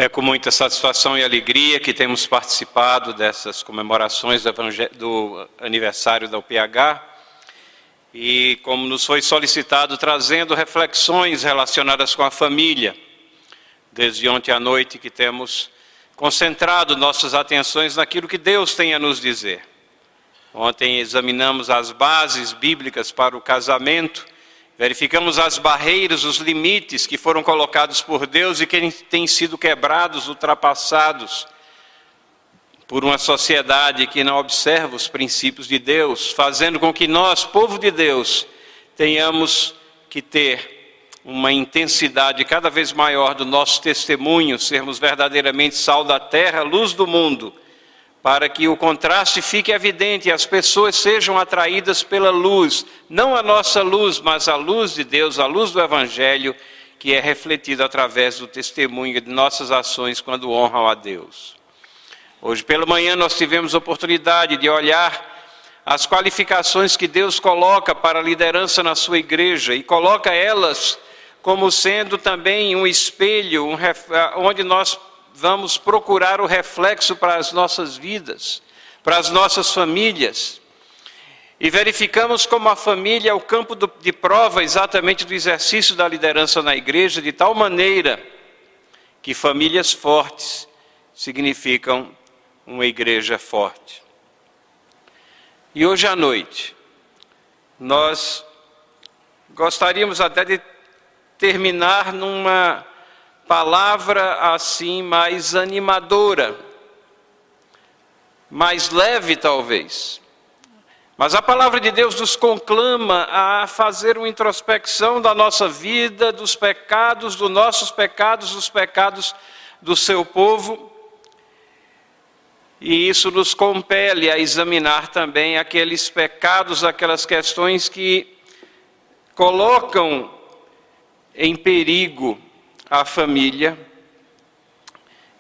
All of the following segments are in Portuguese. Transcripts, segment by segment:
É com muita satisfação e alegria que temos participado dessas comemorações do aniversário da UPH e, como nos foi solicitado, trazendo reflexões relacionadas com a família. Desde ontem à noite que temos concentrado nossas atenções naquilo que Deus tem a nos dizer. Ontem examinamos as bases bíblicas para o casamento, verificamos as barreiras, os limites que foram colocados por Deus e que têm sido quebrados, ultrapassados por uma sociedade que não observa os princípios de Deus, fazendo com que nós, povo de Deus, tenhamos que ter uma intensidade cada vez maior do nosso testemunho, sermos verdadeiramente sal da terra, luz do mundo, para que o contraste fique evidente e as pessoas sejam atraídas pela luz, não a nossa luz, mas a luz de Deus, a luz do Evangelho, que é refletida através do testemunho de nossas ações quando honram a Deus. Hoje pela manhã nós tivemos a oportunidade de olhar as qualificações que Deus coloca para a liderança na sua igreja e coloca elas como sendo também um espelho, onde nós vamos procurar o reflexo para as nossas vidas, para as nossas famílias. E verificamos como a família é o campo de prova exatamente do exercício da liderança na igreja, de tal maneira que famílias fortes significam uma igreja forte. E hoje à noite, nós gostaríamos até de terminar numa palavra assim mais animadora, mais leve talvez. Mas a palavra de Deus nos conclama a fazer uma introspecção da nossa vida, dos pecados, dos nossos pecados, dos pecados do seu povo. E isso nos compele a examinar também aqueles pecados, aquelas questões que colocam em perigo a família,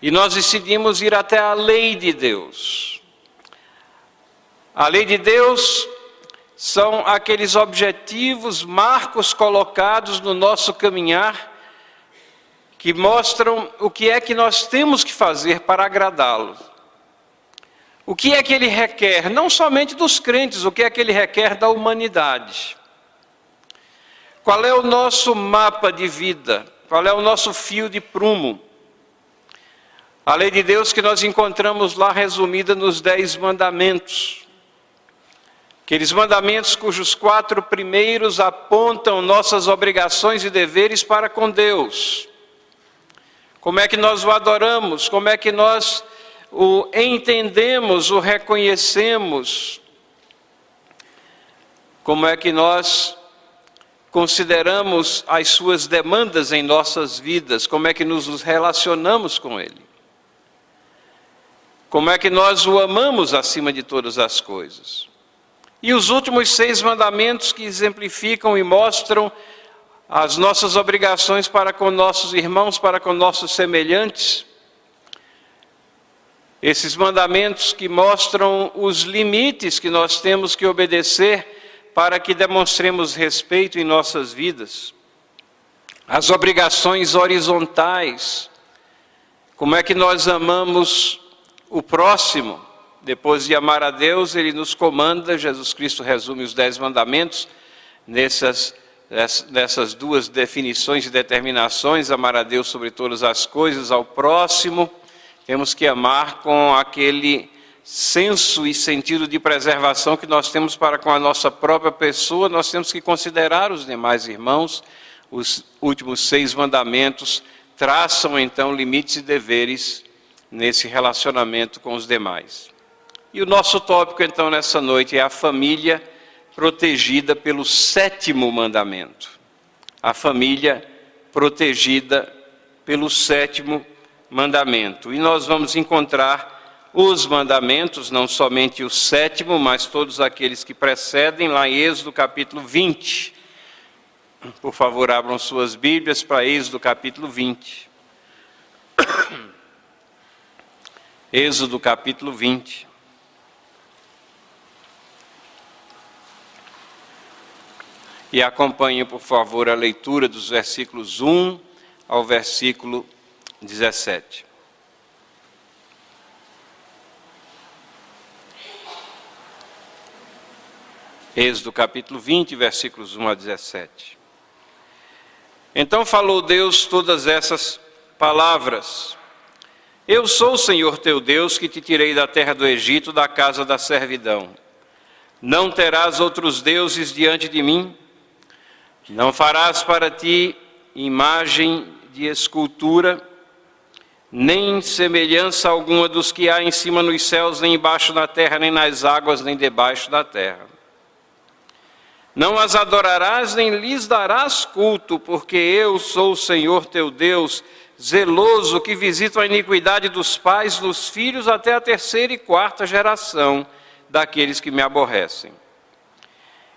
e nós decidimos ir até a lei de Deus. A lei de Deus são aqueles objetivos, marcos colocados no nosso caminhar, que mostram o que é que nós temos que fazer para agradá-lo. O que é que ele requer, não somente dos crentes, o que é que ele requer da humanidade. Qual é o nosso mapa de vida? Qual é o nosso fio de prumo? A lei de Deus que nós encontramos lá resumida nos 10 mandamentos. Aqueles mandamentos cujos 4 primeiros apontam nossas obrigações e deveres para com Deus. Como é que nós o adoramos? Como é que nós o entendemos, o reconhecemos? Como é que nós consideramos as suas demandas em nossas vidas? Como é que nos relacionamos com Ele? Como é que nós o amamos acima de todas as coisas? E os últimos 6 mandamentos que exemplificam e mostram as nossas obrigações para com nossos irmãos, para com nossos semelhantes. Esses mandamentos que mostram os limites que nós temos que obedecer para que demonstremos respeito em nossas vidas. As obrigações horizontais. Como é que nós amamos o próximo? Depois de amar a Deus, Ele nos comanda, Jesus Cristo resume os 10 mandamentos nessas 2 definições e determinações: amar a Deus sobre todas as coisas, ao próximo. Temos que amar com aquele senso e sentido de preservação que nós temos para com a nossa própria pessoa. Nós temos que considerar os demais irmãos. Os últimos 6 mandamentos traçam então limites e deveres nesse relacionamento com os demais. E o nosso tópico então nessa noite é a família protegida pelo 7º mandamento. A família protegida pelo 7º mandamento. E nós vamos encontrar os mandamentos, não somente o 7º, mas todos aqueles que precedem, lá em Êxodo capítulo 20. Por favor, abram suas Bíblias para Êxodo capítulo 20. Êxodo capítulo 20. E acompanhe, por favor, a leitura dos versículos 1 ao versículo 17. Êxodo capítulo 20, versículos 1 a 17. Então falou Deus todas essas palavras: Eu sou o Senhor teu Deus, que te tirei da terra do Egito, da casa da servidão. Não terás outros deuses diante de mim. Não farás para ti imagem de escultura, nem semelhança alguma dos que há em cima nos céus, nem embaixo na terra, nem nas águas, nem debaixo da terra. Não as adorarás, nem lhes darás culto, porque eu sou o Senhor teu Deus, zeloso, que visito a iniquidade dos pais dos filhos até a 3ª e 4ª geração daqueles que me aborrecem.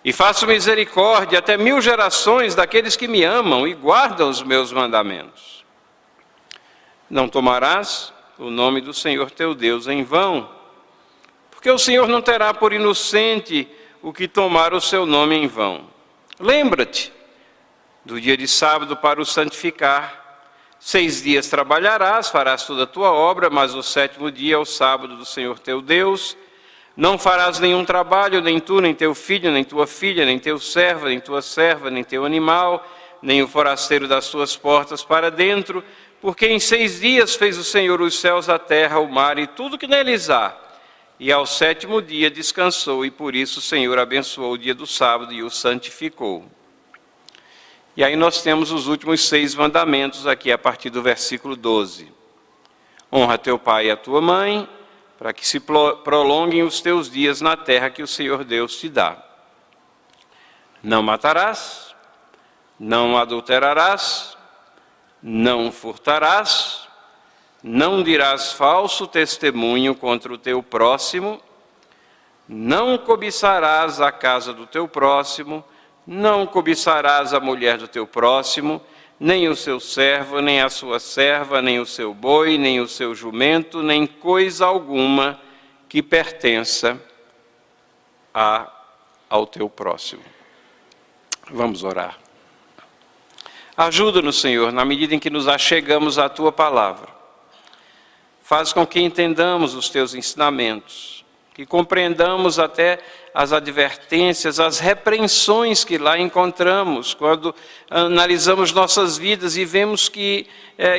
E faço misericórdia até 1000 gerações daqueles que me amam e guardam os meus mandamentos. Não tomarás o nome do Senhor teu Deus em vão, porque o Senhor não terá por inocente o que tomar o seu nome em vão. Lembra-te do dia de sábado para o santificar. 6 dias trabalharás, farás toda a tua obra, mas o 7º dia é o sábado do Senhor teu Deus. Não farás nenhum trabalho, nem tu, nem teu filho, nem tua filha, nem teu servo, nem tua serva, nem teu animal, nem o forasteiro das tuas portas para dentro, porque em 6 dias fez o Senhor os céus, a terra, o mar e tudo que neles há. E ao 7º dia descansou, e por isso o Senhor abençoou o dia do sábado e o santificou. E aí nós temos os últimos 6 mandamentos aqui a partir do versículo 12. Honra teu pai e a tua mãe, para que se prolonguem os teus dias na terra que o Senhor Deus te dá. Não matarás, não adulterarás, não furtarás, não dirás falso testemunho contra o teu próximo, não cobiçarás a casa do teu próximo, não cobiçarás a mulher do teu próximo, nem o seu servo, nem a sua serva, nem o seu boi, nem o seu jumento, nem coisa alguma que pertença ao teu próximo. Vamos orar. Ajuda-nos, Senhor, na medida em que nos achegamos à tua palavra. Faz com que entendamos os teus ensinamentos, que compreendamos até as advertências, as repreensões que lá encontramos, quando analisamos nossas vidas e vemos que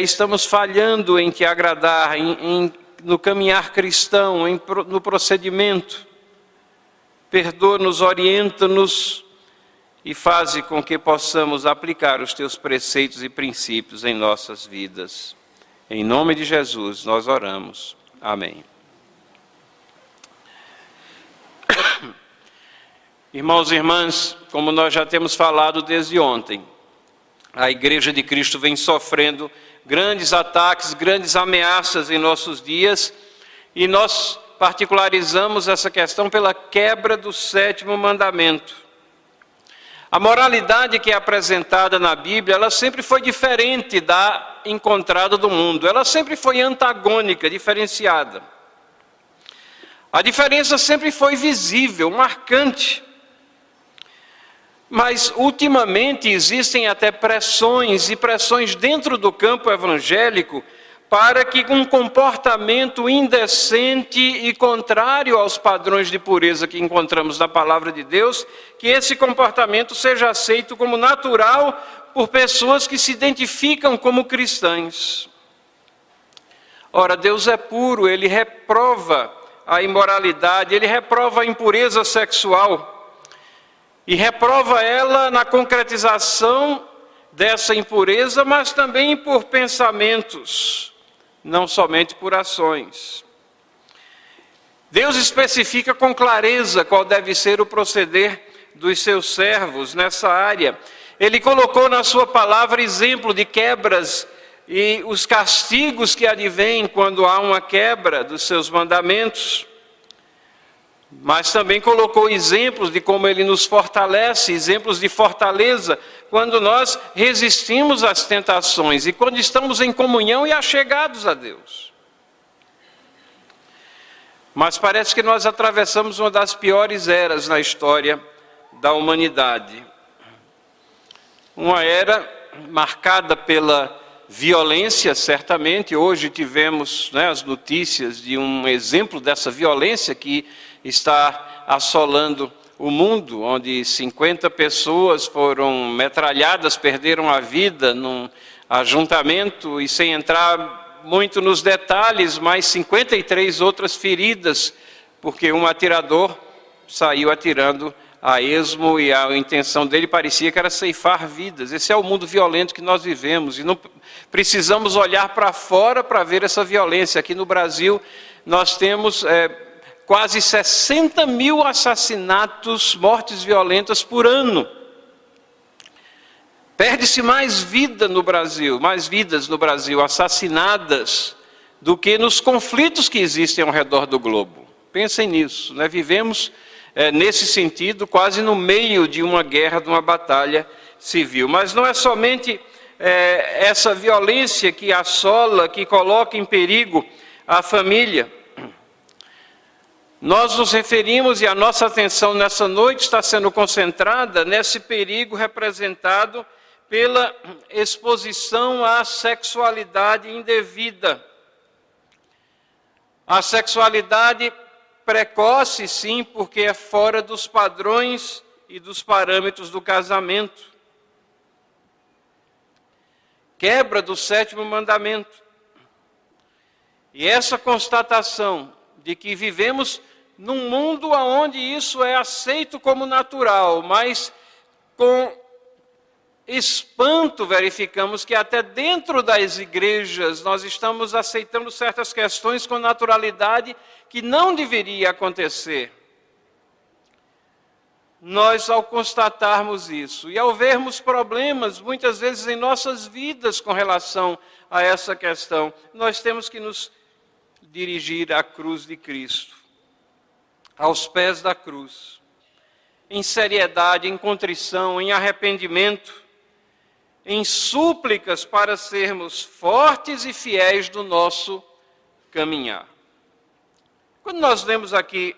estamos falhando em te agradar, no caminhar cristão, no procedimento. Perdoa-nos, orienta-nos e faze com que possamos aplicar os teus preceitos e princípios em nossas vidas. Em nome de Jesus nós oramos. Amém. Irmãos e irmãs, como nós já temos falado desde ontem, a Igreja de Cristo vem sofrendo grandes ataques, grandes ameaças em nossos dias, e nós particularizamos essa questão pela quebra do 7º mandamento. A moralidade que é apresentada na Bíblia, ela sempre foi diferente da encontrada do mundo. Ela sempre foi antagônica, diferenciada. A diferença sempre foi visível, marcante. Mas, ultimamente, existem até pressões e pressões dentro do campo evangélico para que um comportamento indecente e contrário aos padrões de pureza que encontramos na palavra de Deus, que esse comportamento seja aceito como natural por pessoas que se identificam como cristãs. Ora, Deus é puro, Ele reprova a imoralidade, Ele reprova a impureza sexual e reprova ela na concretização dessa impureza, mas também por pensamentos, não somente por ações. Deus especifica com clareza qual deve ser o proceder dos seus servos nessa área. Ele colocou na sua palavra exemplo de quebras e os castigos que advêm quando há uma quebra dos seus mandamentos. Mas também colocou exemplos de como Ele nos fortalece, exemplos de fortaleza, quando nós resistimos às tentações e quando estamos em comunhão e achegados a Deus. Mas parece que nós atravessamos uma das piores eras na história da humanidade. Uma era marcada pela violência, certamente. Hoje tivemos as notícias de um exemplo dessa violência que está assolando o mundo, onde 50 pessoas foram metralhadas, perderam a vida num ajuntamento, e sem entrar muito nos detalhes, mais 53 outras feridas, porque um atirador saiu atirando a esmo e a intenção dele parecia que era ceifar vidas. Esse é o mundo violento que nós vivemos e não precisamos olhar para fora para ver essa violência. Aqui no Brasil nós temos quase 60 mil assassinatos, mortes violentas por ano. Perde-se mais vida no Brasil, mais vidas no Brasil assassinadas do que nos conflitos que existem ao redor do globo. Pensem nisso, né? Vivemos nesse sentido quase no meio de uma guerra, de uma batalha civil. Mas não é somente essa violência que assola, que coloca em perigo a família. Nós nos referimos, e a nossa atenção nessa noite está sendo concentrada nesse perigo representado pela exposição à sexualidade indevida. A sexualidade precoce, sim, porque é fora dos padrões e dos parâmetros do casamento. Quebra do 7º mandamento. E essa constatação de que vivemos num mundo onde isso é aceito como natural, mas com espanto verificamos que até dentro das igrejas nós estamos aceitando certas questões com naturalidade que não deveria acontecer. Nós, ao constatarmos isso e ao vermos problemas muitas vezes em nossas vidas com relação a essa questão, nós temos que nos dirigir à cruz de Cristo, aos pés da cruz, em seriedade, em contrição, em arrependimento, em súplicas para sermos fortes e fiéis do nosso caminhar. Quando nós lemos aqui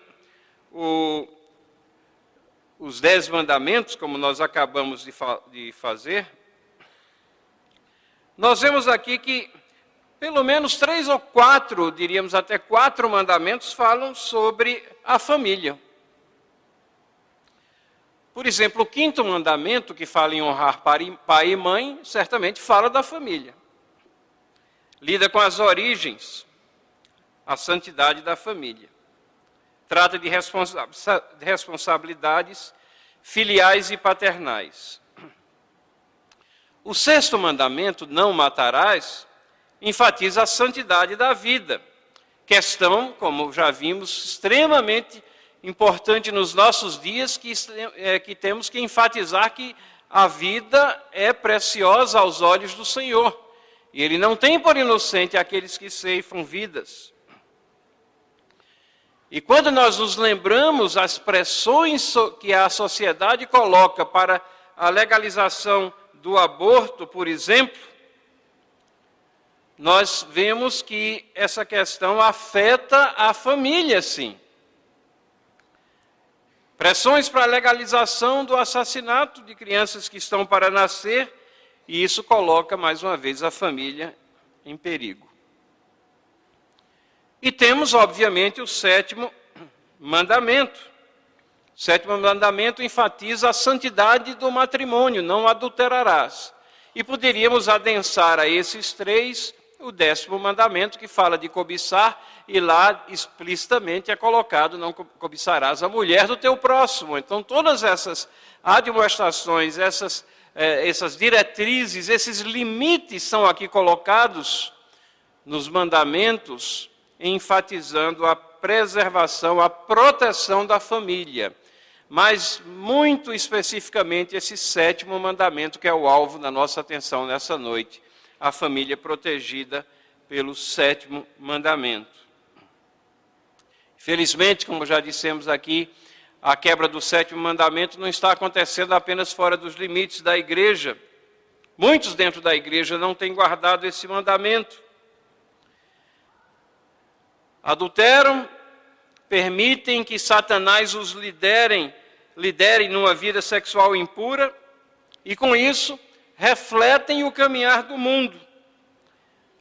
os 10 mandamentos, como nós acabamos de fazer, nós vemos aqui que pelo menos 3 ou 4, diríamos até 4 mandamentos falam sobre a família. Por exemplo, o 5º mandamento, que fala em honrar pai e mãe, certamente fala da família. Lida com as origens, a santidade da família. Trata de responsabilidades filiais e paternais. O 6º mandamento, não matarás, enfatiza a santidade da vida. Questão, como já vimos, extremamente importante nos nossos dias, que temos que enfatizar que a vida é preciosa aos olhos do Senhor. E Ele não tem por inocente aqueles que ceifam vidas. E quando nós nos lembramos as pressões que a sociedade coloca para a legalização do aborto, por exemplo, nós vemos que essa questão afeta a família, sim. Pressões para a legalização do assassinato de crianças que estão para nascer, e isso coloca, mais uma vez, a família em perigo. E temos, obviamente, o 7º mandamento. O 7º mandamento enfatiza a santidade do matrimônio, não adulterarás. E poderíamos adensar a esses 3 o 10º mandamento, que fala de cobiçar, e lá explicitamente é colocado, não cobiçarás a mulher do teu próximo. Então, todas essas admoestações, essas diretrizes, esses limites são aqui colocados nos mandamentos, enfatizando a preservação, a proteção da família. Mas, muito especificamente, esse 7º mandamento, que é o alvo da nossa atenção nessa noite, a família protegida pelo 7º mandamento. Felizmente, como já dissemos aqui, a quebra do 7º mandamento não está acontecendo apenas fora dos limites da igreja. Muitos dentro da igreja não têm guardado esse mandamento. Adulteram, permitem que Satanás os liderem numa vida sexual impura, e com isso refletem o caminhar do mundo.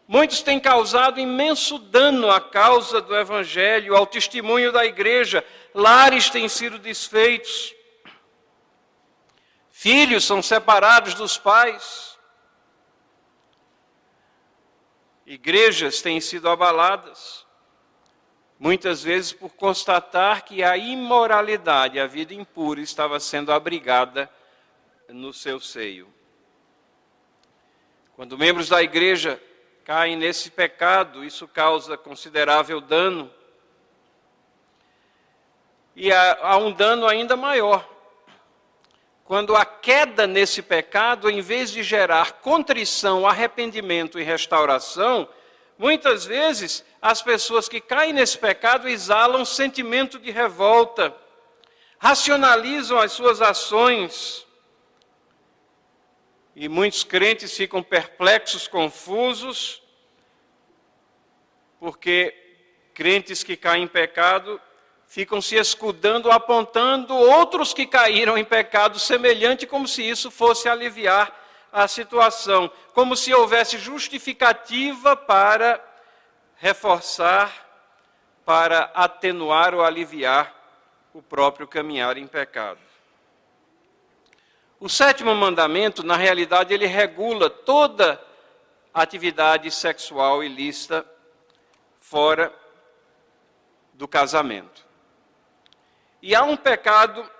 Muitos têm causado imenso dano à causa do Evangelho, ao testemunho da igreja, lares têm sido desfeitos, filhos são separados dos pais, igrejas têm sido abaladas, muitas vezes por constatar que a imoralidade, a vida impura, estava sendo abrigada no seu seio. Quando membros da igreja caem nesse pecado, isso causa considerável dano. E há um dano ainda maior. Quando a queda nesse pecado, em vez de gerar contrição, arrependimento e restauração, muitas vezes as pessoas que caem nesse pecado exalam sentimento de revolta, racionalizam as suas ações. E muitos crentes ficam perplexos, confusos, porque crentes que caem em pecado ficam se escudando, apontando outros que caíram em pecado semelhante, como se isso fosse aliviar a situação, como se houvesse justificativa para reforçar, para atenuar ou aliviar o próprio caminhar em pecado. O sétimo mandamento, na realidade, ele regula toda atividade sexual ilícita fora do casamento. E há um pecado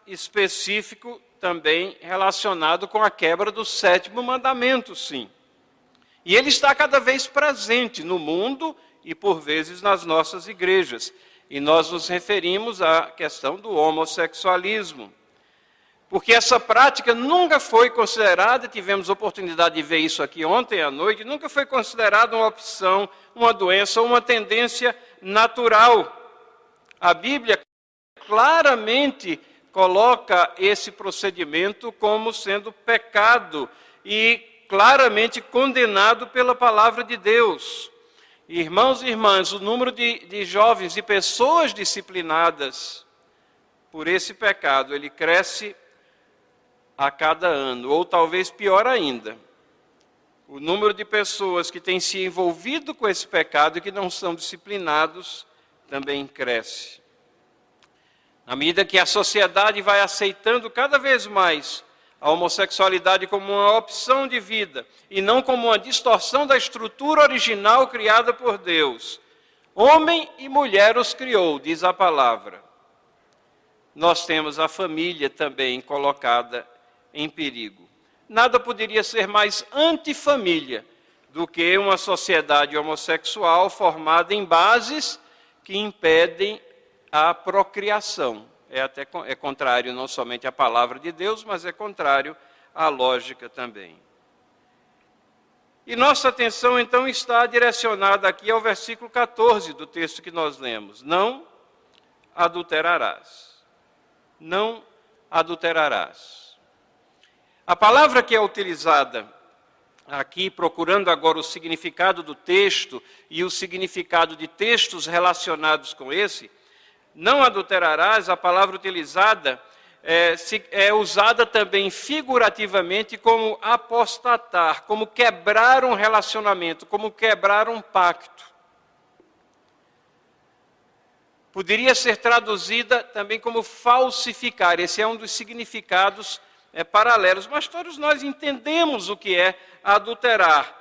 específico também relacionado com a quebra do sétimo mandamento, sim. E ele está cada vez presente no mundo e, por vezes, nas nossas igrejas. E nós nos referimos à questão do homossexualismo. Porque essa prática nunca foi considerada, tivemos oportunidade de ver isso aqui ontem à noite, nunca foi considerada uma opção, uma doença ou uma tendência natural. A Bíblia claramente coloca esse procedimento como sendo pecado e claramente condenado pela palavra de Deus. Irmãos e irmãs, o número de jovens e pessoas disciplinadas por esse pecado, ele cresce a cada ano, ou talvez pior ainda, o número de pessoas que têm se envolvido com esse pecado e que não são disciplinados também cresce. Na medida que a sociedade vai aceitando cada vez mais a homossexualidade como uma opção de vida e não como uma distorção da estrutura original criada por Deus, homem e mulher os criou, diz a palavra. Nós temos a família também colocada em perigo. Nada poderia ser mais antifamília do que uma sociedade homossexual formada em bases que impedem a procriação. É contrário não somente à palavra de Deus, mas é contrário à lógica também. E nossa atenção então está direcionada aqui ao versículo 14 do texto que nós lemos. Não adulterarás. Não adulterarás. A palavra que é utilizada aqui, procurando agora o significado do texto e o significado de textos relacionados com esse, não adulterarás, a palavra utilizada é usada também figurativamente como apostatar, como quebrar um relacionamento, como quebrar um pacto. Poderia ser traduzida também como falsificar, esse é um dos significados paralelos, mas todos nós entendemos o que é adulterar.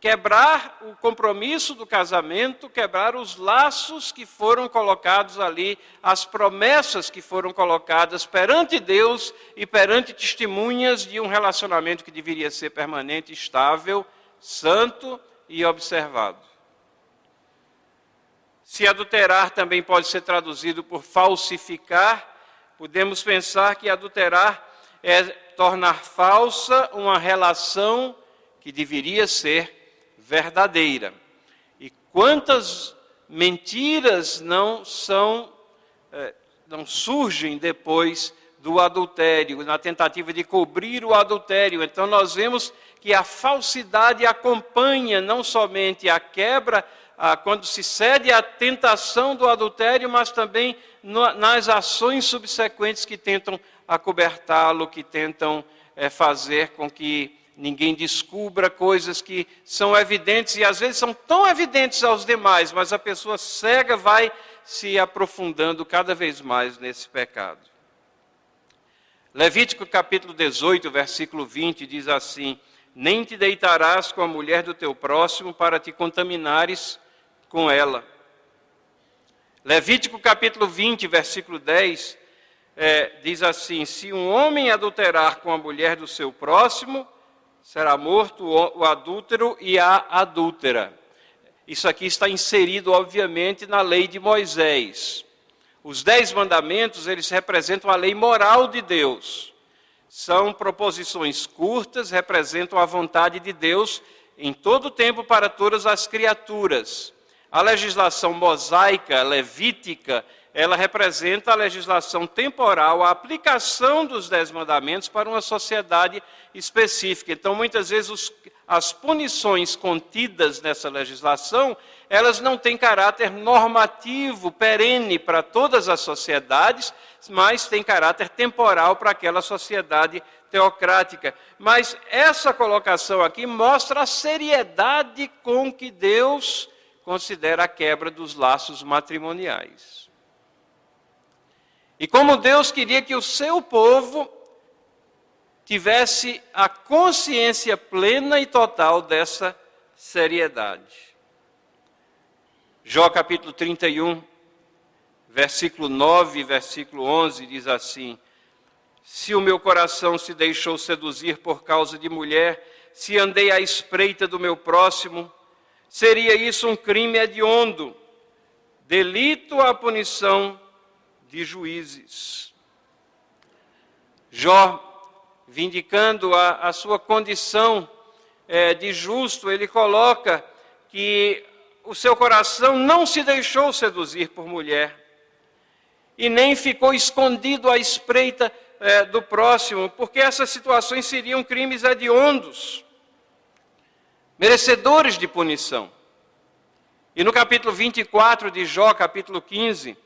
Quebrar o compromisso do casamento, quebrar os laços que foram colocados ali, as promessas que foram colocadas perante Deus e perante testemunhas de um relacionamento que deveria ser permanente, estável, santo e observado. Se adulterar também pode ser traduzido por falsificar, podemos pensar que adulterar é tornar falsa uma relação que deveria ser verdadeira. E quantas mentiras não surgem depois do adultério, na tentativa de cobrir o adultério. Então nós vemos que a falsidade acompanha não somente a quebra, quando se cede à tentação do adultério, mas também nas ações subsequentes que tentam acobertá-lo, que tentam fazer com que ninguém descubra coisas que são evidentes e às vezes são tão evidentes aos demais, mas a pessoa cega vai se aprofundando cada vez mais nesse pecado. Levítico capítulo 18, versículo 20 diz assim: nem te deitarás com a mulher do teu próximo para te contaminares com ela. Levítico capítulo 20, versículo 10, diz assim: se um homem adulterar com a mulher do seu próximo, será morto o adúltero e a adúltera. Isso aqui está inserido, obviamente, na lei de Moisés. Os 10 mandamentos, eles representam a lei moral de Deus. São proposições curtas, representam a vontade de Deus em todo o tempo para todas as criaturas. A legislação mosaica, levítica, ela representa a legislação temporal, a aplicação dos 10 mandamentos para uma sociedade específica. Então, muitas vezes, as punições contidas nessa legislação, elas não têm caráter normativo, perene para todas as sociedades, mas têm caráter temporal para aquela sociedade teocrática. Mas essa colocação aqui mostra a seriedade com que Deus considera a quebra dos laços matrimoniais. E como Deus queria que o seu povo tivesse a consciência plena e total dessa seriedade. Jó capítulo 31, versículo 9 e versículo 11 diz assim: se o meu coração se deixou seduzir por causa de mulher, se andei à espreita do meu próximo, seria isso um crime hediondo, delito à punição de juízes. Jó, vindicando a sua condição de justo, ele coloca que o seu coração não se deixou seduzir por mulher e nem ficou escondido à espreita do próximo, porque essas situações seriam crimes hediondos, merecedores de punição. E no capítulo 24 de Jó, capítulo 15,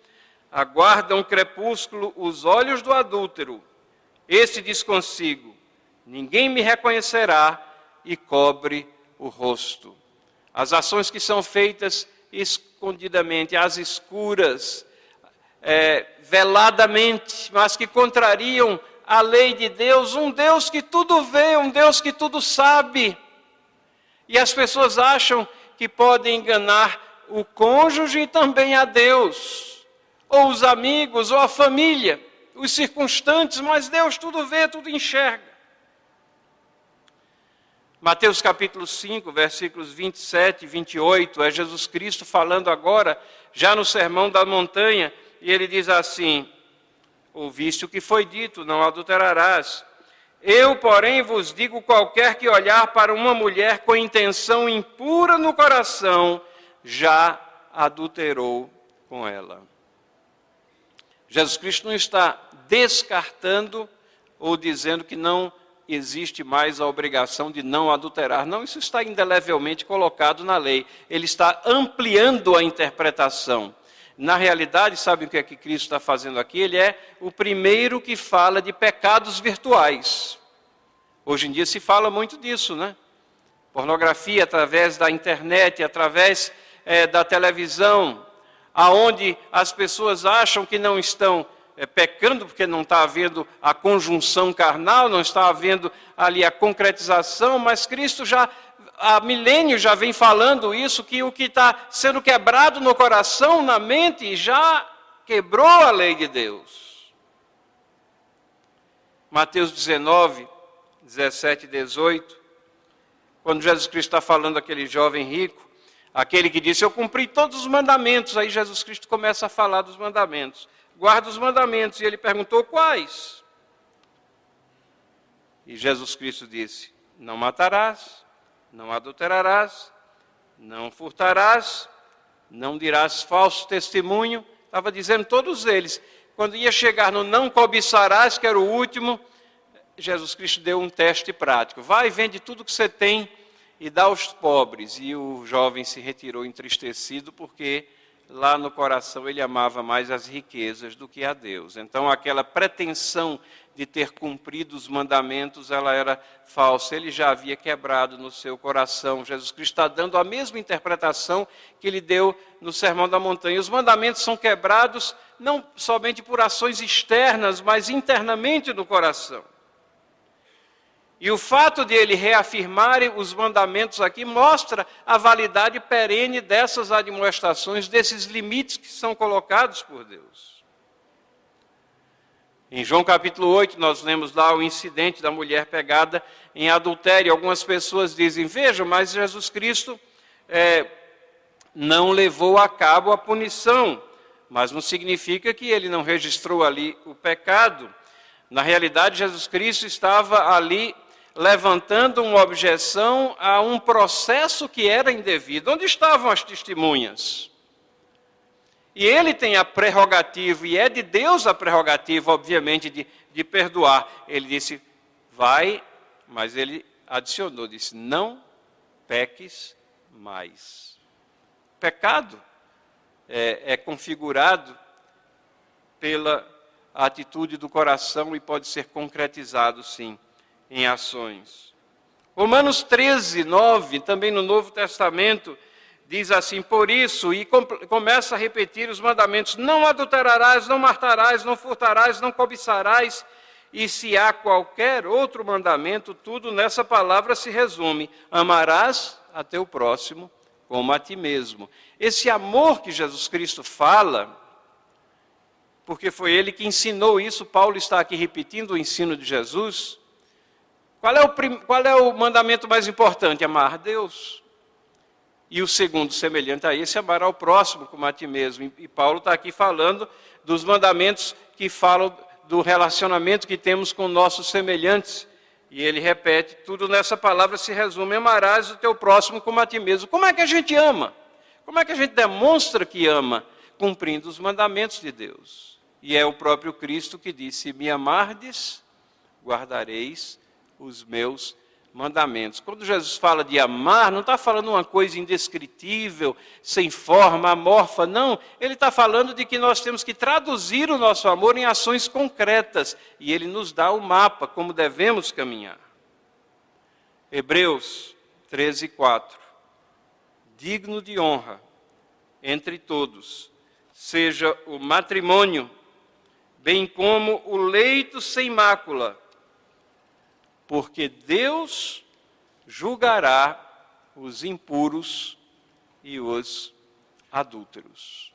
aguardam o crepúsculo os olhos do adúltero. Esse diz consigo: ninguém me reconhecerá, e cobre o rosto. As ações que são feitas escondidamente, às escuras, veladamente, mas que contrariam a lei de Deus, um Deus que tudo vê, um Deus que tudo sabe. E as pessoas acham que podem enganar o cônjuge e também a Deus, ou os amigos, ou a família, os circunstantes, mas Deus tudo vê, tudo enxerga. Mateus capítulo 5, versículos 27 e 28, é Jesus Cristo falando agora, já no Sermão da Montanha, e ele diz assim: ouviste o que foi dito, não adulterarás. Eu, porém, vos digo, qualquer que olhar para uma mulher com intenção impura no coração, já adulterou com ela. Jesus Cristo não está descartando ou dizendo que não existe mais a obrigação de não adulterar. Não, isso está indelevelmente colocado na lei. Ele está ampliando a interpretação. Na realidade, sabe o que é que Cristo está fazendo aqui? Ele é o primeiro que fala de pecados virtuais. Hoje em dia se fala muito disso, né? Pornografia através da internet, através da televisão, aonde as pessoas acham que não estão pecando, porque não está havendo a conjunção carnal, não está havendo ali a concretização, mas Cristo já, há milênios já vem falando isso, que o que está sendo quebrado no coração, na mente, já quebrou a lei de Deus. Mateus 19, 17 e 18, quando Jesus Cristo está falando daquele jovem rico, aquele que disse: eu cumpri todos os mandamentos. Aí Jesus Cristo começa a falar dos mandamentos. Guarda os mandamentos. E ele perguntou: quais? E Jesus Cristo disse: não matarás, não adulterarás, não furtarás, não dirás falso testemunho. Estava dizendo todos eles. Quando ia chegar no não cobiçarás, que era o último, Jesus Cristo deu um teste prático. Vai, vende tudo que você tem e dá aos pobres. E o jovem se retirou entristecido porque lá no coração ele amava mais as riquezas do que a Deus. Então aquela pretensão de ter cumprido os mandamentos, ela era falsa. Ele já havia quebrado no seu coração. Jesus Cristo está dando a mesma interpretação que ele deu no Sermão da Montanha. Os mandamentos são quebrados não somente por ações externas, mas internamente no coração. E o fato de ele reafirmar os mandamentos aqui mostra a validade perene dessas admoestações, desses limites que são colocados por Deus. Em João capítulo 8, nós lemos lá o incidente da mulher pegada em adultério. Algumas pessoas dizem, vejam, mas Jesus Cristo não levou a cabo a punição, mas não significa que ele não registrou ali o pecado. Na realidade, Jesus Cristo estava ali levantando uma objeção a um processo que era indevido. Onde estavam as testemunhas? E ele tem a prerrogativa, e é de Deus a prerrogativa, obviamente, de perdoar. Ele disse, vai, mas ele adicionou, disse, não peques mais. Pecado é configurado pela atitude do coração e pode ser concretizado, sim, em ações. Romanos 13, 9, também no Novo Testamento, diz assim, por isso, e começa a repetir os mandamentos, não adulterarás, não matarás, não furtarás, não cobiçarás, e se há qualquer outro mandamento, tudo nessa palavra se resume, amarás a teu próximo como a ti mesmo. Esse amor que Jesus Cristo fala, porque foi ele que ensinou isso, Paulo está aqui repetindo o ensino de Jesus. Qual é o mandamento mais importante? Amar a Deus. E o segundo, semelhante a esse, amar ao próximo como a ti mesmo. E Paulo está aqui falando dos mandamentos que falam do relacionamento que temos com nossos semelhantes. E ele repete, tudo nessa palavra se resume, amarás o teu próximo como a ti mesmo. Como é que a gente ama? Como é que a gente demonstra que ama? Cumprindo os mandamentos de Deus. E é o próprio Cristo que disse, me amardes, guardareis os meus mandamentos. Quando Jesus fala de amar, não está falando uma coisa indescritível, sem forma, amorfa, não. Ele está falando de que nós temos que traduzir o nosso amor em ações concretas. E ele nos dá o mapa, como devemos caminhar. Hebreus 13, 4. Digno de honra entre todos, seja o matrimônio, bem como o leito sem mácula, porque Deus julgará os impuros e os adúlteros.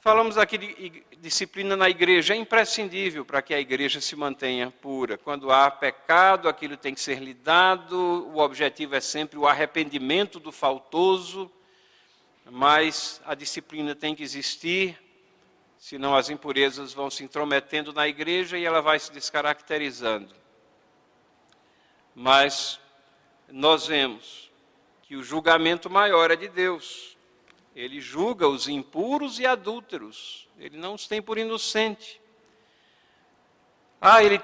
Falamos aqui de disciplina na igreja, é imprescindível para que a igreja se mantenha pura. Quando há pecado, aquilo tem que ser lidado, o objetivo é sempre o arrependimento do faltoso, mas a disciplina tem que existir, senão as impurezas vão se intrometendo na igreja e ela vai se descaracterizando. Mas nós vemos que o julgamento maior é de Deus. Ele julga os impuros e adúlteros. Ele não os tem por inocente. Ele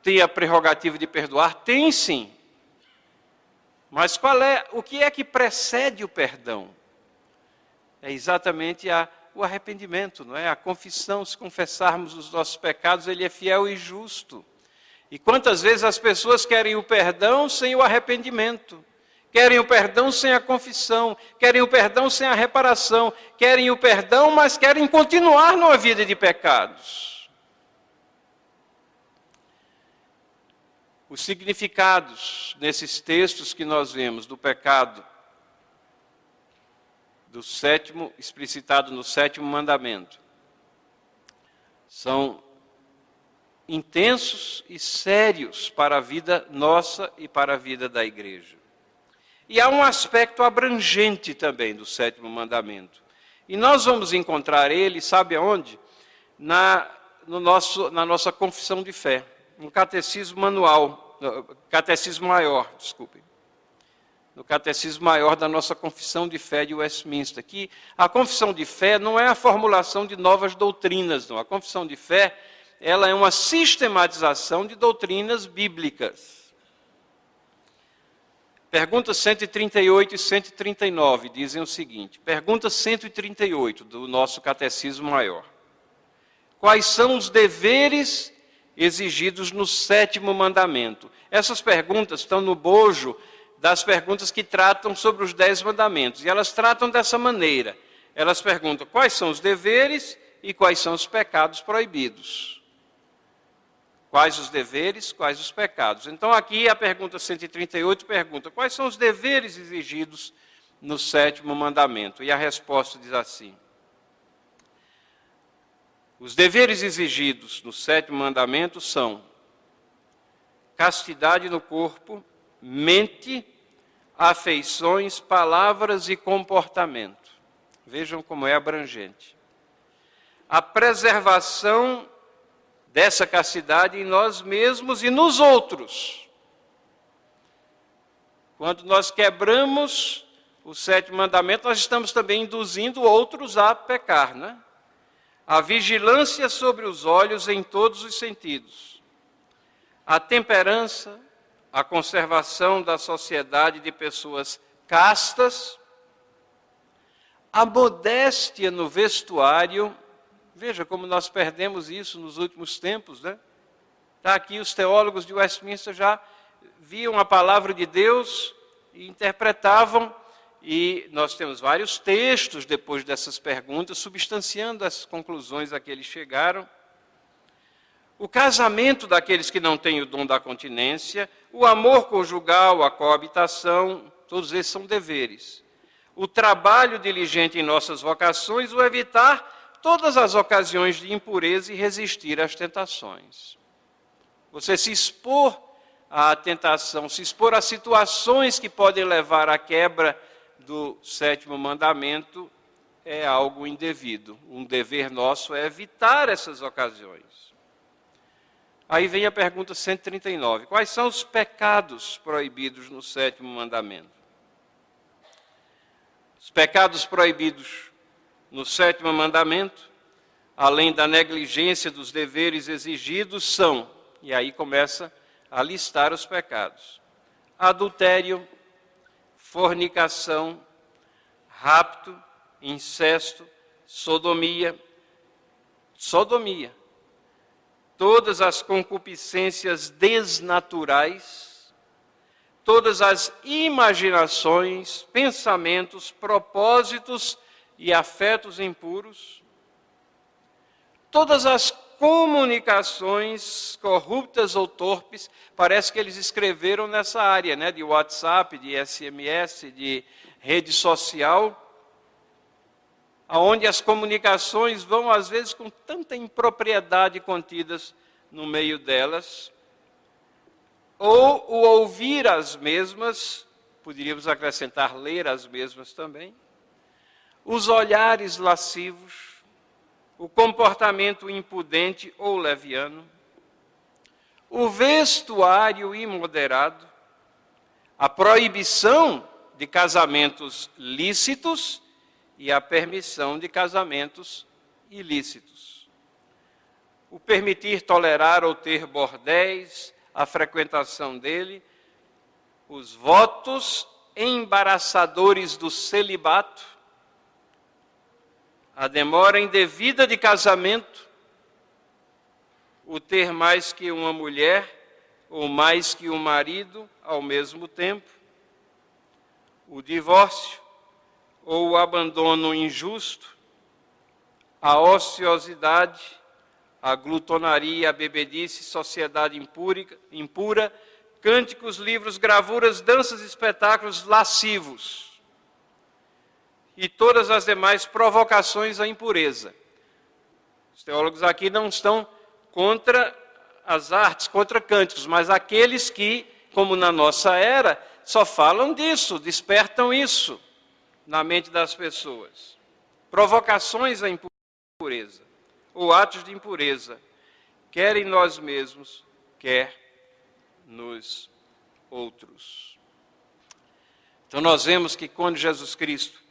tem a prerrogativa de perdoar? Tem sim. Mas o que é que precede o perdão? É exatamente o arrependimento, não é? A confissão, se confessarmos os nossos pecados, ele é fiel e justo. E quantas vezes as pessoas querem o perdão sem o arrependimento? Querem o perdão sem a confissão, querem o perdão sem a reparação, querem o perdão, mas querem continuar numa vida de pecados. Os significados nesses textos que nós vemos do pecado, do sétimo, explicitado no sétimo mandamento, são intensos e sérios para a vida nossa e para a vida da igreja. E há um aspecto abrangente também do sétimo mandamento. E nós vamos encontrar ele, sabe aonde? Na nossa confissão de fé, no catecismo maior, desculpem. No Catecismo Maior da nossa Confissão de Fé de Westminster, que a confissão de fé não é a formulação de novas doutrinas, não. A confissão de fé, ela é uma sistematização de doutrinas bíblicas. Perguntas 138 e 139 dizem o seguinte. Pergunta 138 do nosso Catecismo Maior. Quais são os deveres exigidos no 7º mandamento? Essas perguntas estão no bojo das perguntas que tratam sobre os 10 mandamentos. E elas tratam dessa maneira. Elas perguntam quais são os deveres e quais são os pecados proibidos. Quais os deveres, quais os pecados. Então aqui a pergunta 138 pergunta quais são os deveres exigidos no 7º mandamento. E a resposta diz assim. Os deveres exigidos no 7º mandamento são castidade no corpo, mente, afeições, palavras e comportamento. Vejam como é abrangente. A preservação dessa castidade em nós mesmos e nos outros. Quando nós quebramos o 7º mandamento, nós estamos também induzindo outros a pecar, né? A vigilância sobre os olhos em todos os sentidos. A temperança, a conservação da sociedade de pessoas castas, a modéstia no vestuário. Veja como nós perdemos isso nos últimos tempos, né? Tá aqui os teólogos de Westminster já viam a palavra de Deus e interpretavam, e nós temos vários textos depois dessas perguntas, substanciando as conclusões a que eles chegaram. O casamento daqueles que não têm o dom da continência, o amor conjugal, a coabitação, todos esses são deveres. O trabalho diligente em nossas vocações, o evitar todas as ocasiões de impureza e resistir às tentações. Você se expor à tentação, se expor a situações que podem levar à quebra do 7º mandamento é algo indevido. Um dever nosso é evitar essas ocasiões. Aí vem a pergunta 139. Quais são os pecados proibidos no 7º mandamento? Os pecados proibidos no 7º mandamento, além da negligência dos deveres exigidos, são, e aí começa a listar os pecados: adultério, fornicação, rapto, incesto, sodomia, todas as concupiscências desnaturais, todas as imaginações, pensamentos, propósitos e afetos impuros, todas as comunicações corruptas ou torpes. Parece que eles escreveram nessa área, né, de WhatsApp, de SMS, de rede social, onde as comunicações vão, às vezes, com tanta impropriedade contidas no meio delas, ou o ouvir as mesmas, poderíamos acrescentar ler as mesmas também, os olhares lascivos, o comportamento impudente ou leviano, o vestuário imoderado, a proibição de casamentos lícitos e a permissão de casamentos ilícitos. O permitir tolerar ou ter bordéis, a frequentação dele, os votos embaraçadores do celibato, a demora indevida de casamento, o ter mais que uma mulher ou mais que um marido ao mesmo tempo, o divórcio ou o abandono injusto, a ociosidade, a glutonaria, a bebedice, sociedade impura, cânticos, livros, gravuras, danças, espetáculos lascivos e todas as demais provocações à impureza. Os teólogos aqui não estão contra as artes, contra cânticos, mas aqueles que, como na nossa era, só falam disso, despertam isso na mente das pessoas. Provocações à impureza, ou atos de impureza, quer em nós mesmos, quer nos outros. Então nós vemos que quando Jesus Cristo,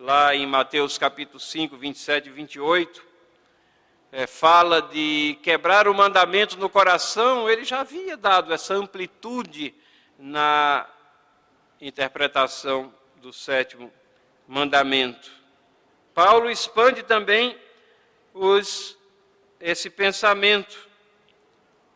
lá em Mateus capítulo 5, 27 e 28, fala de quebrar o mandamento no coração, ele já havia dado essa amplitude na interpretação do sétimo mandamento. Paulo expande também esse pensamento.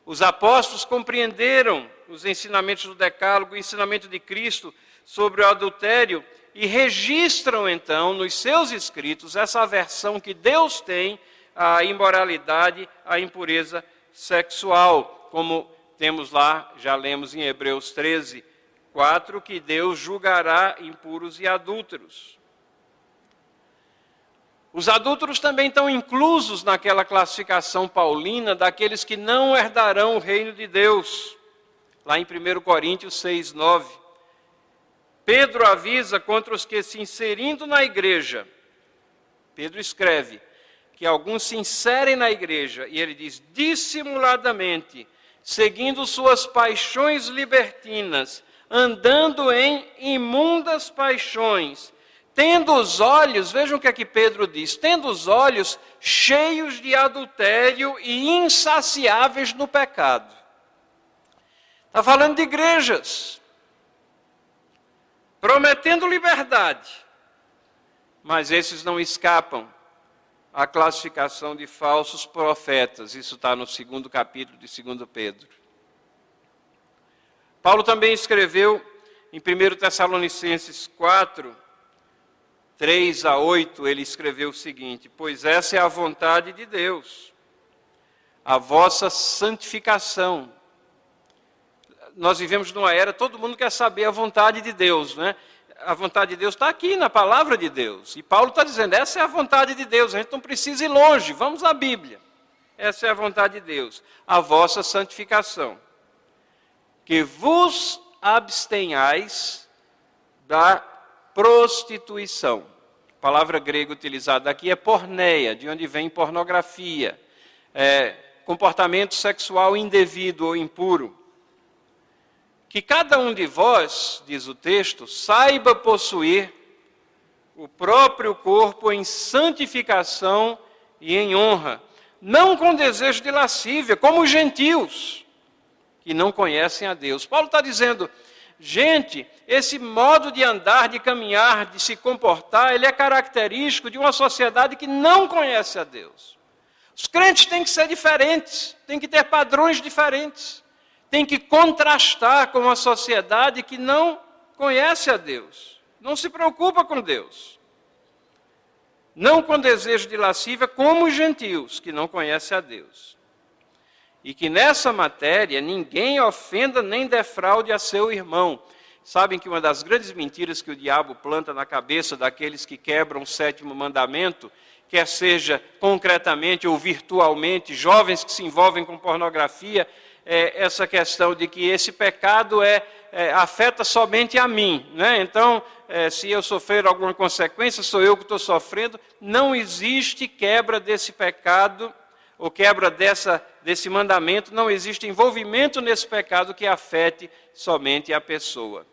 Os apóstolos compreenderam os ensinamentos do Decálogo, o ensinamento de Cristo sobre o adultério, e registram então nos seus escritos essa aversão que Deus tem à imoralidade, à impureza sexual, como temos lá, já lemos em Hebreus 13, 4, que Deus julgará impuros e adúlteros. Os adúlteros também estão inclusos naquela classificação paulina daqueles que não herdarão o reino de Deus, lá em 1 Coríntios 6, 9. Pedro avisa contra os que, se inserindo na igreja, Pedro escreve que alguns se inserem na igreja, e ele diz, dissimuladamente, seguindo suas paixões libertinas, andando em imundas paixões, tendo os olhos, vejam o que é que Pedro diz, tendo os olhos cheios de adultério e insaciáveis no pecado. Está falando de igrejas, prometendo liberdade, mas esses não escapam à classificação de falsos profetas. Isso está no 2º capítulo de 2 Pedro. Paulo também escreveu em 1 Tessalonicenses 4, 3 a 8, ele escreveu o seguinte, pois essa é a vontade de Deus, a vossa santificação. Nós vivemos numa era, todo mundo quer saber a vontade de Deus, né? A vontade de Deus está aqui na palavra de Deus. E Paulo está dizendo, essa é a vontade de Deus, a gente não precisa ir longe, vamos à Bíblia. Essa é a vontade de Deus, a vossa santificação. Que vos abstenhais da prostituição. A palavra grega utilizada aqui é porneia, de onde vem pornografia, comportamento sexual indevido ou impuro. Que cada um de vós, diz o texto, saiba possuir o próprio corpo em santificação e em honra, não com desejo de lascívia, como os gentios, que não conhecem a Deus. Paulo está dizendo, gente, esse modo de andar, de caminhar, de se comportar, ele é característico de uma sociedade que não conhece a Deus. Os crentes têm que ser diferentes, têm que ter padrões diferentes. Tem que contrastar com uma sociedade que não conhece a Deus, não se preocupa com Deus. Não com desejo de lascívia, como os gentios, que não conhecem a Deus. E que nessa matéria ninguém ofenda nem defraude a seu irmão. Sabem que uma das grandes mentiras que o diabo planta na cabeça daqueles que quebram o 7º mandamento, quer seja concretamente ou virtualmente, jovens que se envolvem com pornografia, essa questão de que esse pecado afeta somente a mim, né? Então, se eu sofrer alguma consequência, sou eu que estou sofrendo. Não existe quebra desse pecado, ou quebra desse mandamento, não existe envolvimento nesse pecado que afete somente a pessoa.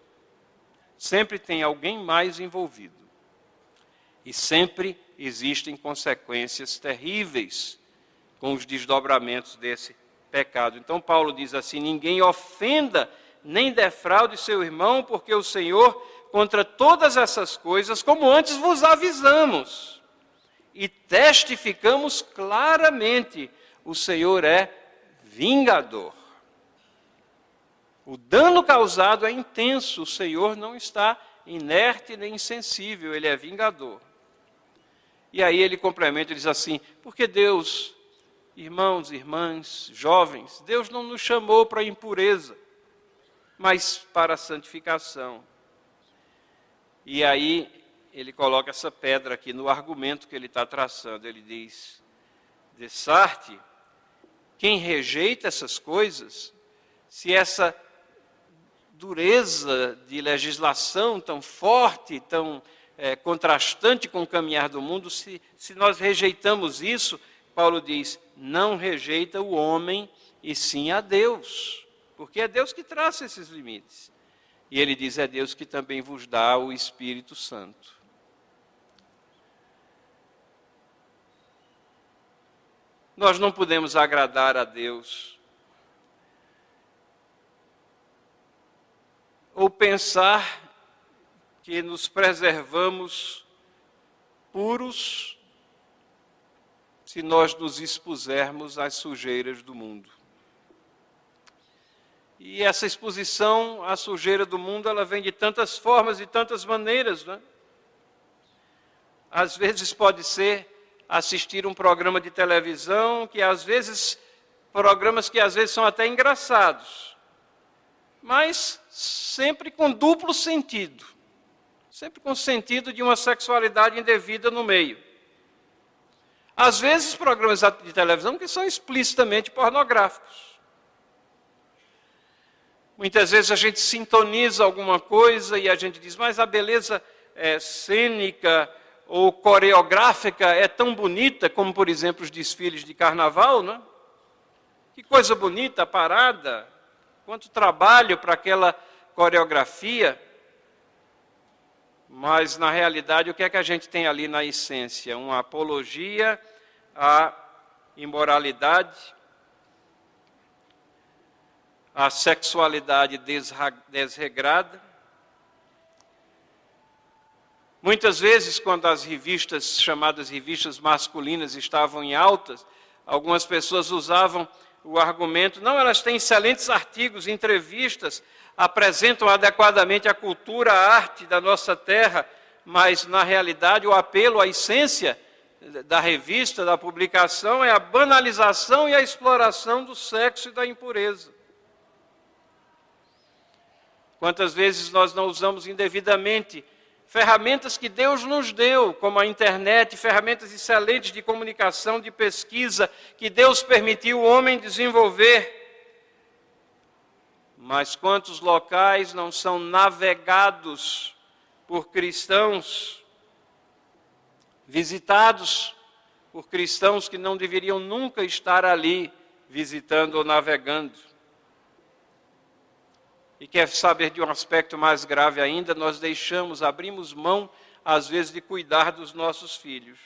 Sempre tem alguém mais envolvido. E sempre existem consequências terríveis com os desdobramentos desse pecado. Então Paulo diz assim, ninguém ofenda nem defraude seu irmão, porque o Senhor, contra todas essas coisas, como antes vos avisamos, e testificamos claramente, o Senhor é vingador. O dano causado é intenso, o Senhor não está inerte nem insensível, ele é vingador. E aí ele complementa e diz assim, porque Deus, irmãos, irmãs, jovens, Deus não nos chamou para a impureza, mas para a santificação. E aí ele coloca essa pedra aqui no argumento que ele está traçando. Ele diz, de Sartre, quem rejeita essas coisas, se essa dureza de legislação tão forte, tão contrastante com o caminhar do mundo, se nós rejeitamos isso, Paulo diz, não rejeita o homem e sim a Deus, porque é Deus que traça esses limites. E ele diz, é Deus que também vos dá o Espírito Santo. Nós não podemos agradar a Deus ou pensar que nos preservamos puros se nós nos expusermos às sujeiras do mundo. E essa exposição à sujeira do mundo, ela vem de tantas formas e tantas maneiras, né? Às vezes pode ser assistir um programa de televisão, programas que às vezes são até engraçados, mas sempre com duplo sentido, sempre com sentido de uma sexualidade indevida no meio. Às vezes programas de televisão que são explicitamente pornográficos. Muitas vezes a gente sintoniza alguma coisa e a gente diz, mas a beleza cênica ou coreográfica é tão bonita, como, por exemplo, os desfiles de carnaval, né? Que coisa bonita, a parada, quanto trabalho para aquela coreografia. Mas, na realidade, o que é que a gente tem ali na essência? Uma apologia à imoralidade, à sexualidade desregrada. Muitas vezes, quando as revistas, chamadas revistas masculinas, estavam em altas, algumas pessoas usavam o argumento, não, elas têm excelentes artigos, entrevistas, apresentam adequadamente a cultura, a arte da nossa terra, mas, na realidade, o apelo, a essência da revista, da publicação, é a banalização e a exploração do sexo e da impureza. Quantas vezes nós não usamos indevidamente ferramentas que Deus nos deu, como a internet, ferramentas excelentes de comunicação, de pesquisa, que Deus permitiu o homem desenvolver. Mas quantos locais não são navegados por cristãos, visitados por cristãos que não deveriam nunca estar ali visitando ou navegando? E quer saber de um aspecto mais grave ainda, nós abrimos mão, às vezes, de cuidar dos nossos filhos.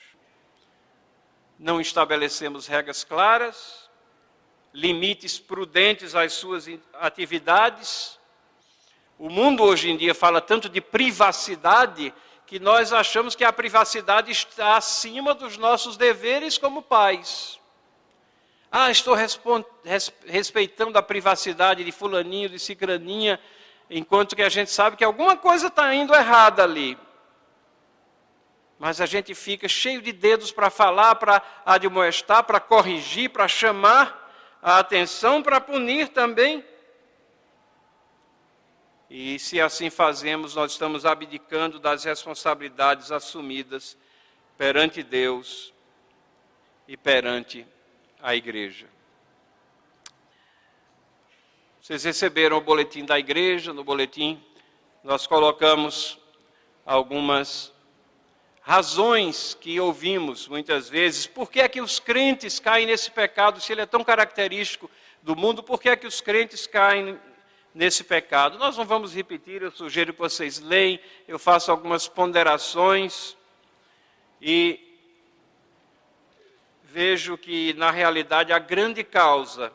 Não estabelecemos regras claras, limites prudentes às suas atividades. O mundo hoje em dia fala tanto de privacidade, que nós achamos que a privacidade está acima dos nossos deveres como pais. Estou respeitando a privacidade de fulaninho, de cicraninha, enquanto que a gente sabe que alguma coisa está indo errada ali. Mas a gente fica cheio de dedos para falar, para admoestar, para corrigir, para chamar a atenção, para punir também. E se assim fazemos, nós estamos abdicando das responsabilidades assumidas perante Deus e perante a igreja. Vocês receberam o boletim da igreja. No boletim nós colocamos algumas razões que ouvimos muitas vezes. Por que é que os crentes caem nesse pecado? Se ele é tão característico do mundo, por que é que os crentes caem nesse pecado? Nós não vamos repetir, eu sugiro que vocês leiam, eu faço algumas ponderações e vejo que, na realidade, a grande causa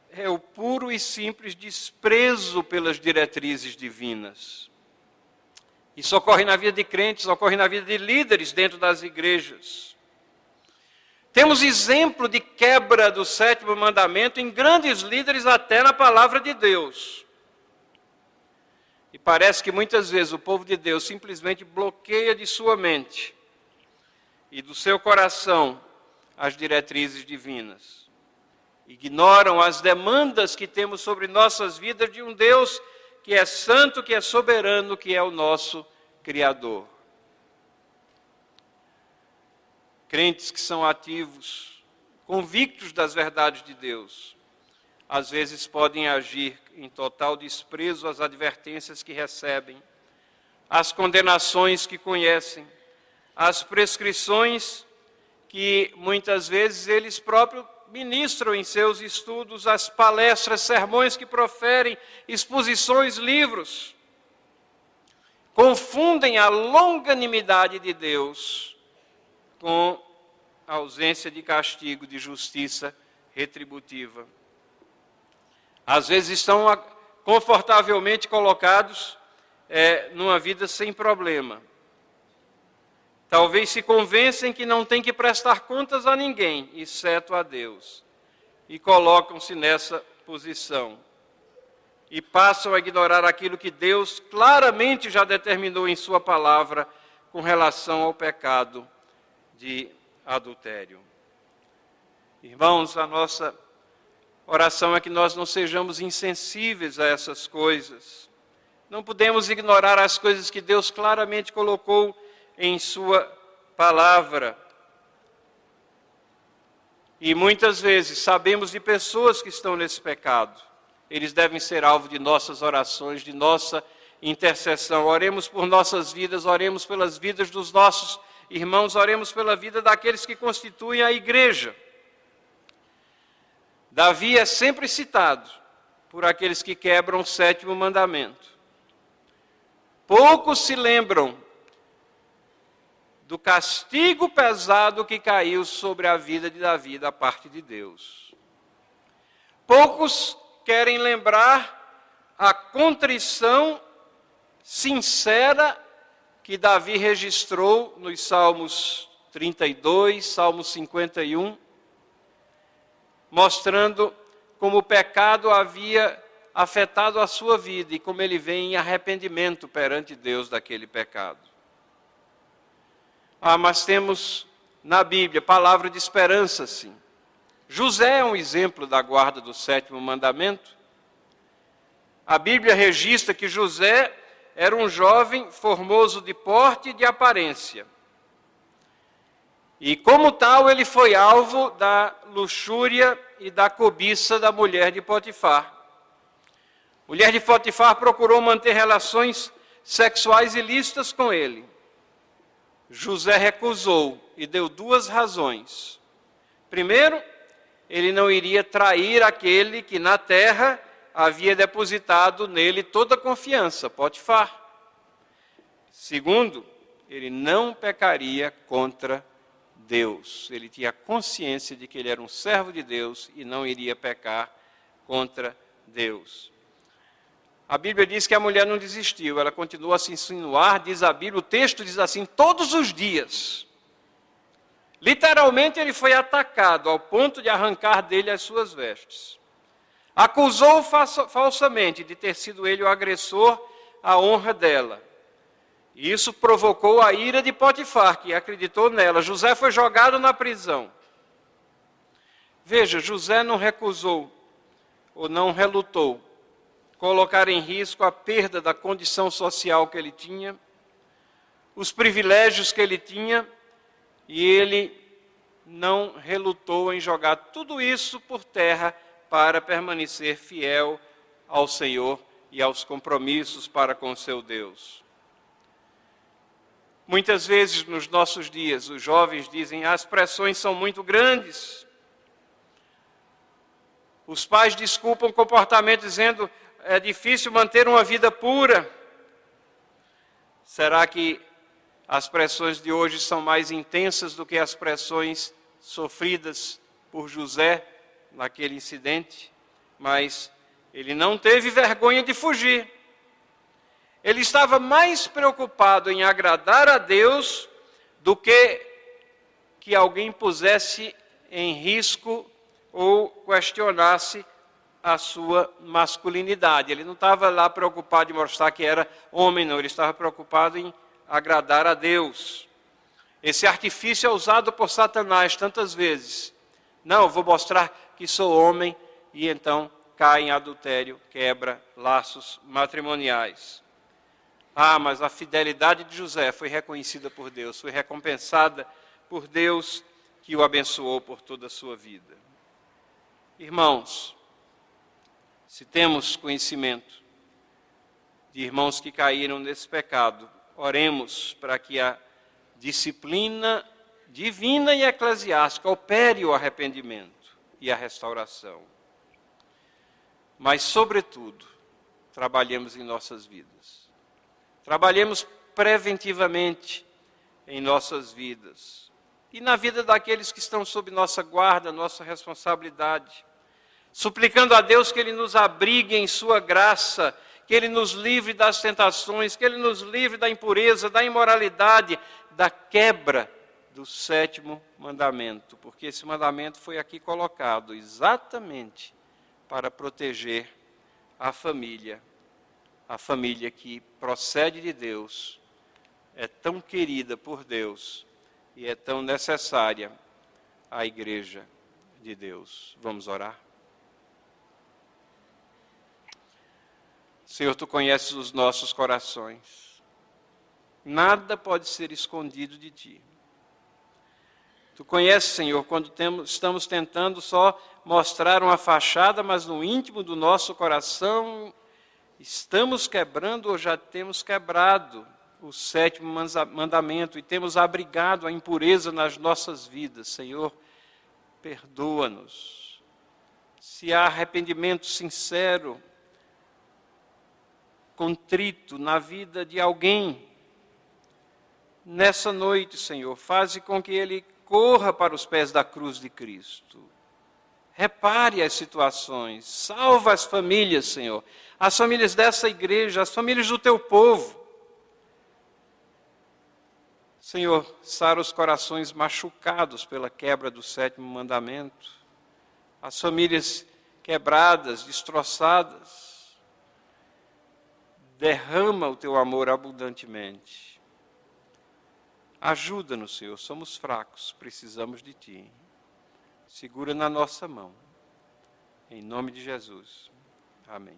é o puro e simples desprezo pelas diretrizes divinas. Isso ocorre na vida de crentes, ocorre na vida de líderes dentro das igrejas. Temos exemplo de quebra do 7º mandamento em grandes líderes até na palavra de Deus. E parece que muitas vezes o povo de Deus simplesmente bloqueia de sua mente e do seu coração as diretrizes divinas. Ignoram as demandas que temos sobre nossas vidas de um Deus que é santo, que é soberano, que é o nosso Criador. Crentes que são ativos, convictos das verdades de Deus, às vezes podem agir em total desprezo às advertências que recebem, às condenações que conhecem, às prescrições que muitas vezes eles próprios ministram em seus estudos, as palestras, sermões que proferem, exposições, livros. Confundem a longanimidade de Deus com a ausência de castigo, de justiça retributiva. Às vezes estão confortavelmente colocados numa vida sem problema. Talvez se convencem que não tem que prestar contas a ninguém, exceto a Deus. E colocam-se nessa posição. E passam a ignorar aquilo que Deus claramente já determinou em sua palavra com relação ao pecado de adultério. Irmãos, a nossa oração é que nós não sejamos insensíveis a essas coisas. Não podemos ignorar as coisas que Deus claramente colocou em sua palavra. E muitas vezes sabemos de pessoas que estão nesse pecado. Eles devem ser alvo de nossas orações, de nossa intercessão. Oremos por nossas vidas, oremos pelas vidas dos nossos irmãos, oremos pela vida daqueles que constituem a igreja. Davi é sempre citado por aqueles que quebram o 7º mandamento. Poucos se lembram do castigo pesado que caiu sobre a vida de Davi da parte de Deus. Poucos querem lembrar a contrição sincera que Davi registrou nos Salmos 32, Salmo 51, mostrando como o pecado havia afetado a sua vida e como ele vem em arrependimento perante Deus daquele pecado. Mas temos na Bíblia palavra de esperança, sim. José é um exemplo da guarda do 7º mandamento. A Bíblia registra que José era um jovem formoso de porte e de aparência. E como tal, ele foi alvo da luxúria e da cobiça da mulher de Potifar. A mulher de Potifar procurou manter relações sexuais ilícitas com ele. José recusou e deu 2 razões. Primeiro, ele não iria trair aquele que na terra havia depositado nele toda a confiança, Potifar. Segundo, ele não pecaria contra Deus. Ele tinha consciência de que ele era um servo de Deus e não iria pecar contra Deus. A Bíblia diz que a mulher não desistiu, ela continuou a se insinuar, diz a Bíblia, o texto diz assim, todos os dias. Literalmente ele foi atacado ao ponto de arrancar dele as suas vestes. Acusou falsamente de ter sido ele o agressor à honra dela. E isso provocou a ira de Potifar, que acreditou nela. José foi jogado na prisão. Veja, José não recusou ou não relutou colocar em risco a perda da condição social que ele tinha, os privilégios que ele tinha, e ele não relutou em jogar tudo isso por terra para permanecer fiel ao Senhor e aos compromissos para com seu Deus. Muitas vezes nos nossos dias, os jovens dizem, as pressões são muito grandes. Os pais desculpam o comportamento dizendo, é difícil manter uma vida pura. Será que as pressões de hoje são mais intensas do que as pressões sofridas por José naquele incidente? Mas ele não teve vergonha de fugir. Ele estava mais preocupado em agradar a Deus do que alguém pusesse em risco ou questionasse a sua masculinidade. Ele não estava lá preocupado em mostrar que era homem, não. Ele estava preocupado em agradar a Deus. Esse artifício é usado por Satanás tantas vezes. Não, vou mostrar que sou homem e então cai em adultério, quebra laços matrimoniais. Mas a fidelidade de José foi reconhecida por Deus, foi recompensada por Deus que o abençoou por toda a sua vida. Irmãos, se temos conhecimento de irmãos que caíram nesse pecado, oremos para que a disciplina divina e eclesiástica opere o arrependimento e a restauração. Mas, sobretudo, trabalhemos em nossas vidas. Trabalhemos preventivamente em nossas vidas. E na vida daqueles que estão sob nossa guarda, nossa responsabilidade. Suplicando a Deus que Ele nos abrigue em sua graça, que Ele nos livre das tentações, que Ele nos livre da impureza, da imoralidade, da quebra do 7º mandamento, porque esse mandamento foi aqui colocado exatamente para proteger a família que procede de Deus, é tão querida por Deus e é tão necessária à igreja de Deus. Vamos orar? Senhor, Tu conheces os nossos corações. Nada pode ser escondido de Ti. Tu conheces, Senhor, quando estamos tentando só mostrar uma fachada, mas no íntimo do nosso coração estamos quebrando ou já temos quebrado o 7º mandamento e temos abrigado a impureza nas nossas vidas. Senhor, perdoa-nos. Se há arrependimento sincero, contrito na vida de alguém, nessa noite, Senhor, faze com que ele corra para os pés da cruz de Cristo. Repare as situações, salva as famílias, Senhor, as famílias dessa igreja, as famílias do Teu povo. Senhor, sara os corações machucados pela quebra do 7º mandamento, as famílias quebradas, destroçadas. Derrama o Teu amor abundantemente. Ajuda-nos, Senhor, somos fracos, precisamos de Ti. Segura na nossa mão. Em nome de Jesus. Amém.